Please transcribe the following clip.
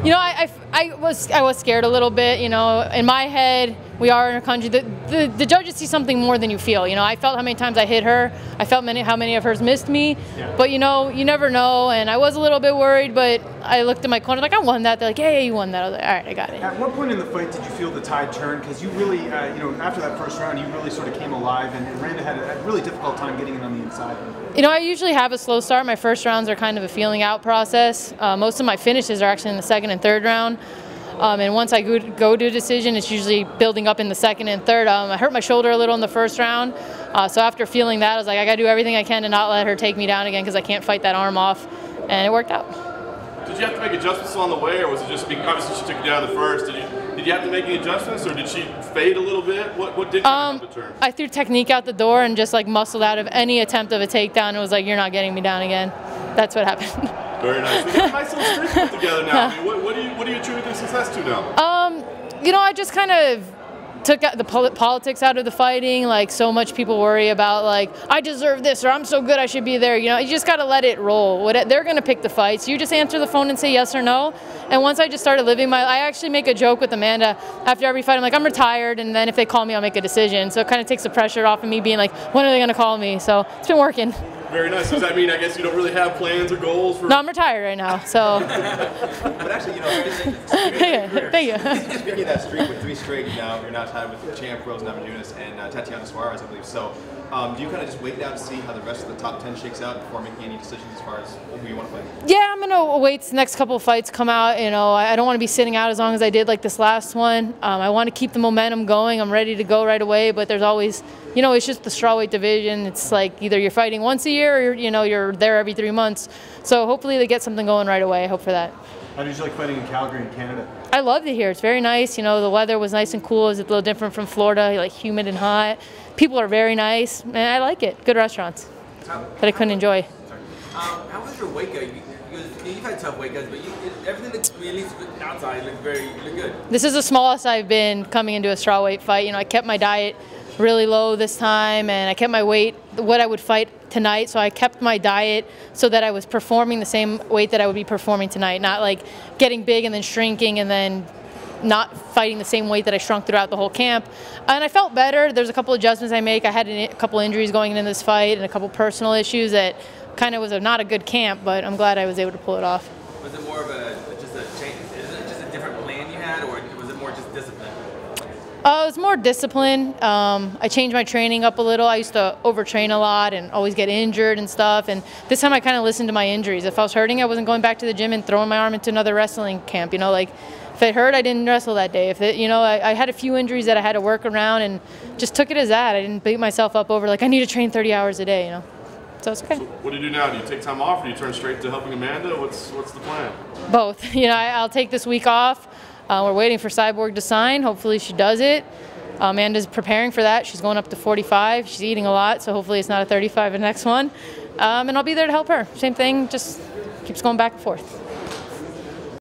You know, I was scared a little bit. You know, in my head, we are in a country that the judges see something more than you feel. You know, I felt how many times I hit her. I felt how many of hers missed me. Yeah. But you know, you never know. And I was a little bit worried, but I looked at my corner like, I won that. They're like, yeah, you won that. I was like, all right, I got it. At what point in the fight did you feel the tide turn? Because you really, you know, after that first round, you really sort of came alive, and Randa had a really difficult time getting it on the inside. You know, I usually have a slow start. My first rounds are kind of a feeling out process. Most of my finishes are actually in the second and third round. And once I go to a decision, it's usually building up in the second and third. I hurt my shoulder a little in the first round. So after feeling that, I was like, I got to do everything I can to not let her take me down again because I can't fight that arm off. And it worked out. Did you have to make adjustments on the way, or was it just being, obviously she took you down the first? Did you have to make any adjustments, or did she fade a little bit? What did you have to turn? I threw technique out the door and just like muscled out of any attempt of a takedown. It was like, you're not getting me down again. That's what happened. Very nice. We got a nice little streak put together now. I mean, what do you attribute this success to now? You know, I just kind of took the politics out of the fighting. Like, so much people worry about, like, I deserve this, or I'm so good I should be there. You know, you just got to let it roll. They're going to pick the fights. You just answer the phone and say yes or no. And once I just started living I actually make a joke with Amanda after every fight. I'm like, I'm retired, and then if they call me, I'll make a decision. So it kind of takes the pressure off of me being like, when are they going to call me? So it's been working. Very nice. Does that mean, I guess, you don't really have plans or goals for? No, I'm retired right now, so. But actually, you know, thank you. Speaking of that streak with 3 straight now, you're now tied with the champ, Randa Nunes, and Tatiana Suarez, I believe. So, do you kind of just wait now to see how the rest of the top 10 shakes out before making any decisions as far as who you want to play? Yeah, I'm gonna wait till the next couple of fights come out. You know, I don't want to be sitting out as long as I did like this last one. I want to keep the momentum going. I'm ready to go right away, but there's always, you know, it's just the strawweight division. It's like either you're fighting once a year or, you know, you're there every 3 months. So hopefully they get something going right away. I hope for that. How did you like fighting in Calgary in Canada? I loved it here. It's very nice. You know, the weather was nice and cool. It's a little different from Florida, like humid and hot. People are very nice, and I like it. Good restaurants that I couldn't enjoy. How was your weight cut? You've had tough weight cuts, but everything looks, at least outside, looked good. This is the smallest I've been coming into a strawweight fight. You know, I kept my diet really low this time, and I kept my weight what I would fight tonight. So I kept my diet so that I was performing the same weight that I would be performing tonight, not like getting big and then shrinking and then not fighting the same weight that I shrunk throughout the whole camp. And I felt better. There's a couple adjustments I make. I had a couple injuries going into this fight and a couple personal issues that kind of was not a good camp, but I'm glad I was able to pull it off. Was it more of just a change? Is it just a different plan you had, or was it more just discipline? It was more discipline. I changed my training up a little. I used to overtrain a lot and always get injured and stuff. And this time I kind of listened to my injuries. If I was hurting, I wasn't going back to the gym and throwing my arm into another wrestling camp. You know, like if it hurt, I didn't wrestle that day. If it, you know, I had a few injuries that I had to work around and just took it as that. I didn't beat myself up over like I need to train 30 hours a day. You know, so it's okay. So what do you do now? Do you take time off, or do you turn straight to helping Amanda? What's the plan? Both. You know, I'll take this week off. We're waiting for Cyborg to sign. Hopefully she does it. Amanda's preparing for that. She's going up to 45. She's eating a lot, so hopefully it's not a 35 in the next one. And I'll be there to help her. Same thing, just keeps going back and forth.